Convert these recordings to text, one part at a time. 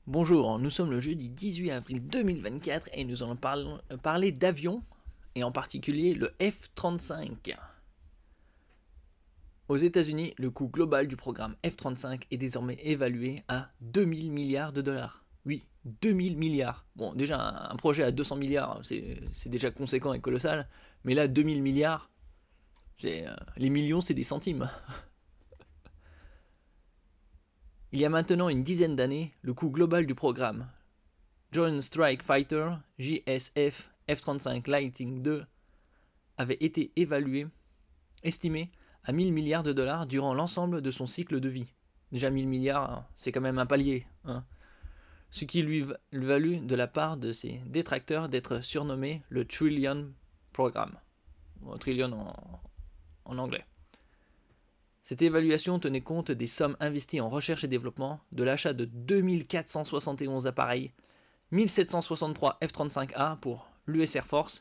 Bonjour, nous sommes le jeudi 18 avril 2024 et nous allons parler d'avions, et en particulier le F-35. Aux États-Unis, le coût global du programme F-35 est désormais évalué à 2000 milliards de dollars. Oui, 2000 milliards. Bon, déjà, un projet à 200 milliards, c'est déjà conséquent et colossal, mais là, 2000 milliards, les millions, c'est des centimes. Il y a maintenant une dizaine d'années, le coût global du programme Joint Strike Fighter JSF F-35 Lightning II avait été estimé à 1000 milliards de dollars durant l'ensemble de son cycle de vie. Déjà 1000 milliards, c'est quand même un palier. Hein. Ce qui lui valut de la part de ses détracteurs d'être surnommé le Trillion Programme. Trillion en anglais. Cette évaluation tenait compte des sommes investies en recherche et développement, de l'achat de 2471 appareils, 1763 F-35A pour l'US Air Force,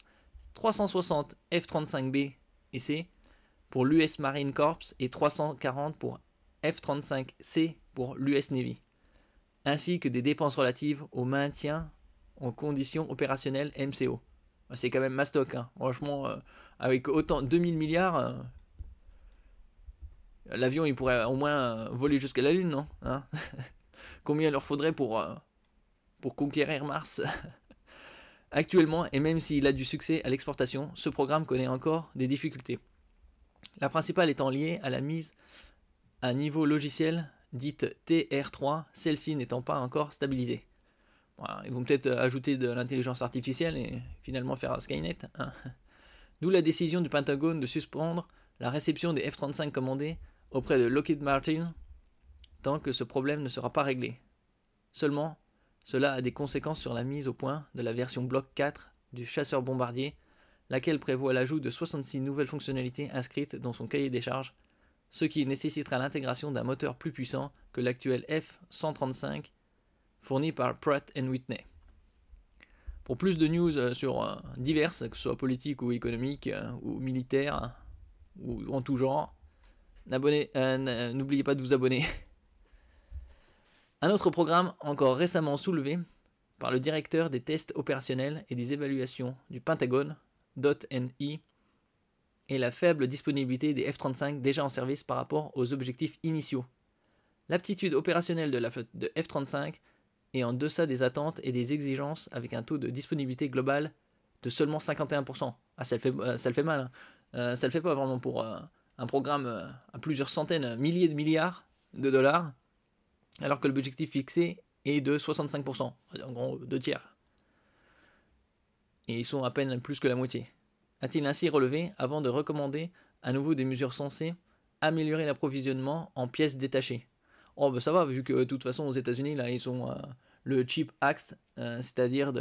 360 F-35B et C pour l'US Marine Corps et 340 pour F-35C pour l'US Navy, ainsi que des dépenses relatives au maintien en conditions opérationnelles MCO. C'est quand même mastoc, hein. Franchement, avec autant 2000 milliards... l'avion, il pourrait au moins voler jusqu'à la Lune, non hein. Combien il leur faudrait pour conquérir Mars? Actuellement, et même s'il a du succès à l'exportation, ce programme connaît encore des difficultés. La principale étant liée à la mise à niveau logiciel, dite TR3, celle-ci n'étant pas encore stabilisée. Voilà, ils vont peut-être ajouter de l'intelligence artificielle et finalement faire Skynet. Hein. D'où la décision du Pentagone de suspendre la réception des F-35 commandés auprès de Lockheed Martin tant que ce problème ne sera pas réglé. Seulement, cela a des conséquences sur la mise au point de la version Block 4 du chasseur-bombardier, laquelle prévoit l'ajout de 66 nouvelles fonctionnalités inscrites dans son cahier des charges, ce qui nécessitera l'intégration d'un moteur plus puissant que l'actuel F-135 fourni par Pratt & Whitney. Pour plus de news sur diverses, que ce soit politiques ou économiques ou militaires ou en tout genre, n'oubliez pas de vous abonner. Un autre programme encore récemment soulevé par le directeur des tests opérationnels et des évaluations du Pentagone, .NI, est la faible disponibilité des F-35 déjà en service par rapport aux objectifs initiaux. L'aptitude opérationnelle de la flotte de F-35 est en deçà des attentes et des exigences avec un taux de disponibilité globale de seulement 51%. Ah, ça le fait mal. Hein. Ça le fait pas vraiment pour un programme à plusieurs centaines, milliers de milliards de dollars, alors que l'objectif fixé est de 65%, en gros 2 tiers. Et ils sont à peine plus que la moitié. A-t-il ainsi relevé avant de recommander à nouveau des mesures censées améliorer l'approvisionnement en pièces détachées. Oh bah ça va, vu que de toute façon aux États-Unis là ils ont le CHIPS Act, c'est-à-dire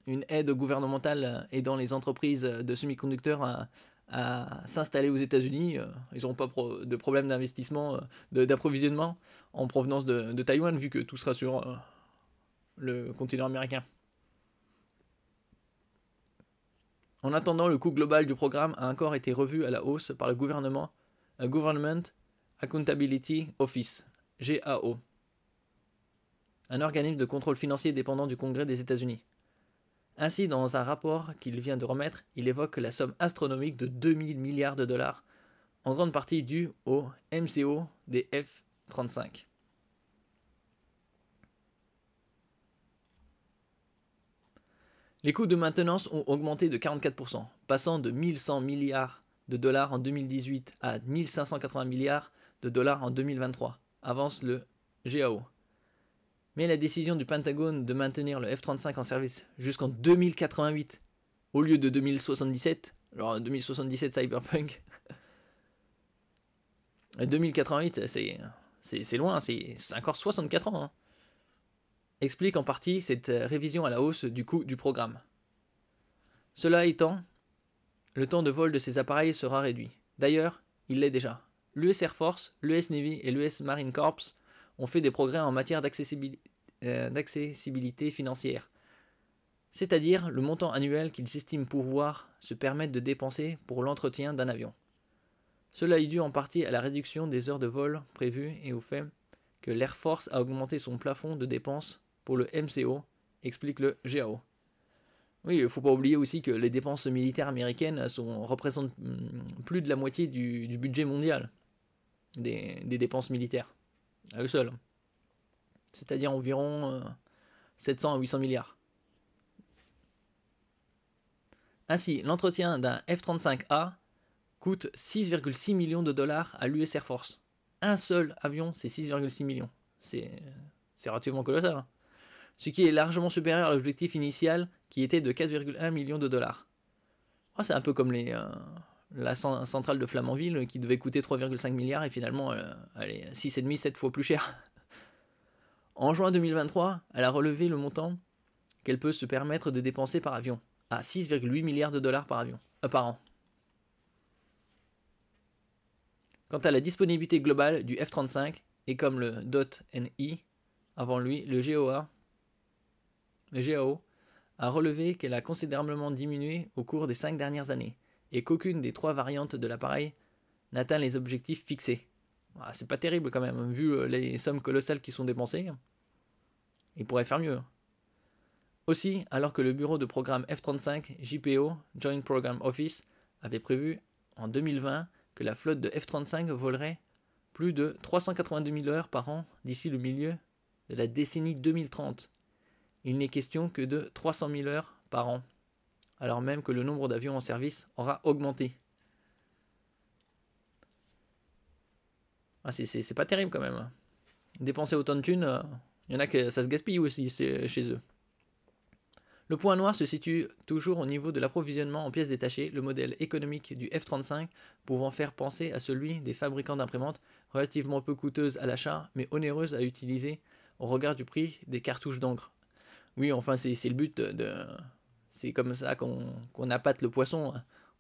une aide gouvernementale aidant les entreprises de semi-conducteurs à s'installer aux États-Unis. Ils n'auront pas de problème d'investissement, d'approvisionnement en provenance de Taïwan, vu que tout sera sur le continent américain. En attendant, le coût global du programme a encore été revu à la hausse par le Government Accountability Office, GAO, un organisme de contrôle financier dépendant du Congrès des États-Unis. Ainsi, dans un rapport qu'il vient de remettre, il évoque la somme astronomique de 2000 milliards de dollars, en grande partie due au MCO des F-35. Les coûts de maintenance ont augmenté de 44%, passant de 1100 milliards de dollars en 2018 à 1580 milliards de dollars en 2023, avance le GAO. Mais la décision du Pentagone de maintenir le F-35 en service jusqu'en 2088 au lieu de 2077, genre 2077 Cyberpunk, 2088 c'est loin, c'est encore 64 ans, hein, explique en partie cette révision à la hausse du coût du programme. Cela étant, le temps de vol de ces appareils sera réduit. D'ailleurs, il l'est déjà. L'US Air Force, l'US Navy et l'US Marine Corps ont fait des progrès en matière d'accessibilité financière, c'est-à-dire le montant annuel qu'ils estiment pouvoir se permettre de dépenser pour l'entretien d'un avion. Cela est dû en partie à la réduction des heures de vol prévues et au fait que l'Air Force a augmenté son plafond de dépenses pour le MCO, explique le GAO. Oui, il ne faut pas oublier aussi que les dépenses militaires américaines représentent plus de la moitié du budget mondial des dépenses militaires, à eux seuls. C'est-à-dire environ 700 à 800 milliards. Ainsi, l'entretien d'un F-35A coûte 6,6 millions de dollars à l'US Air Force. Un seul avion, c'est 6,6 millions. C'est relativement colossal. Hein. Ce qui est largement supérieur à l'objectif initial qui était de 4,1 millions de dollars. Oh, c'est un peu comme la centrale de Flamanville qui devait coûter 3,5 milliards et finalement elle est 6,5, 7 fois plus cher. En juin 2023, elle a relevé le montant qu'elle peut se permettre de dépenser par avion à 6,8 milliards de dollars par an. Quant à la disponibilité globale du F-35, et comme le .NI avant lui, le GAO a relevé qu'elle a considérablement diminué au cours des 5 dernières années, et qu'aucune des 3 variantes de l'appareil n'atteint les objectifs fixés. Ah, c'est pas terrible quand même, vu les sommes colossales qui sont dépensées. Il pourrait faire mieux. Aussi, alors que le bureau de programme F-35 JPO, Joint Program Office, avait prévu en 2020 que la flotte de F-35 volerait plus de 382 000 heures par an d'ici le milieu de la décennie 2030. Il n'est question que de 300 000 heures par an, alors même que le nombre d'avions en service aura augmenté. Ah, c'est pas terrible quand même. Dépenser autant de thunes, il y en a que ça se gaspille aussi chez eux. Le point noir se situe toujours au niveau de l'approvisionnement en pièces détachées, le modèle économique du F-35 pouvant faire penser à celui des fabricants d'imprimantes, relativement peu coûteuses à l'achat, mais onéreuses à utiliser au regard du prix des cartouches d'encre. Oui, enfin, c'est le but c'est comme ça qu'on appâte le poisson.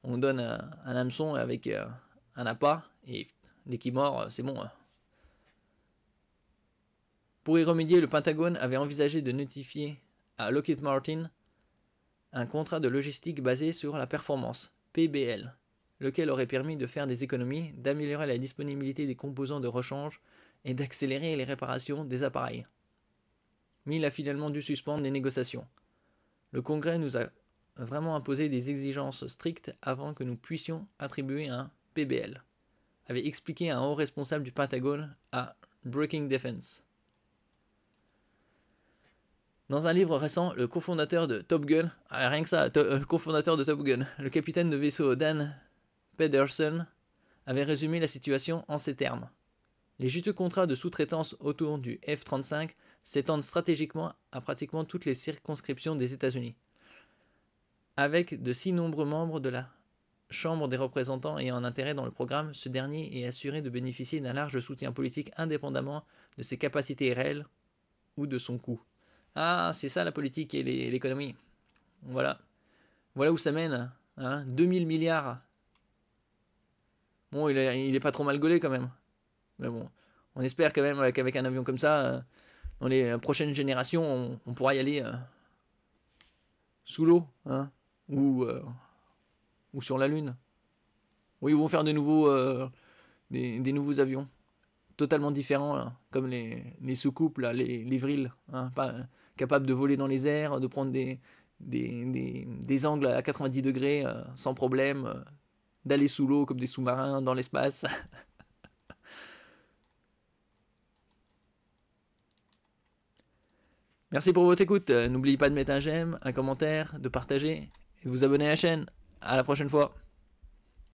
On donne un hameçon avec un appât, et dès qu'il mord, c'est bon. Pour y remédier, le Pentagone avait envisagé de notifier à Lockheed Martin un contrat de logistique basé sur la performance, PBL, lequel aurait permis de faire des économies, d'améliorer la disponibilité des composants de rechange et d'accélérer les réparations des appareils. Mais il a finalement dû suspendre les négociations. Le Congrès nous a vraiment imposé des exigences strictes avant que nous puissions attribuer un PBL, avait expliqué un haut responsable du Pentagone à Breaking Defense. Dans un livre récent, le cofondateur de Top Gun, rien que ça, cofondateur de Top Gun, le capitaine de vaisseau Dan Pedersen, avait résumé la situation en ces termes. Les juteux contrats de sous-traitance autour du F-35 s'étendent stratégiquement à pratiquement toutes les circonscriptions des États-Unis. Avec de si nombreux membres de la Chambre des représentants ayant un intérêt dans le programme, ce dernier est assuré de bénéficier d'un large soutien politique indépendamment de ses capacités réelles ou de son coût. Ah, c'est ça la politique et l'économie. Voilà. Voilà où ça mène. Hein, 2000 milliards. Bon, il est pas trop mal gaulé quand même. Mais bon, on espère quand même qu'avec un avion comme ça, dans les prochaines générations, on pourra y aller sous l'eau. Hein, ou sur la Lune. Oui, ils vont faire des nouveaux avions. Totalement différents, là, comme les soucoupes, là, les vrilles. Hein, capables de voler dans les airs, de prendre des angles à 90 degrés sans problème, d'aller sous l'eau comme des sous-marins dans l'espace. Merci pour votre écoute. N'oubliez pas de mettre un j'aime, un commentaire, de partager et de vous abonner à la chaîne. À la prochaine fois.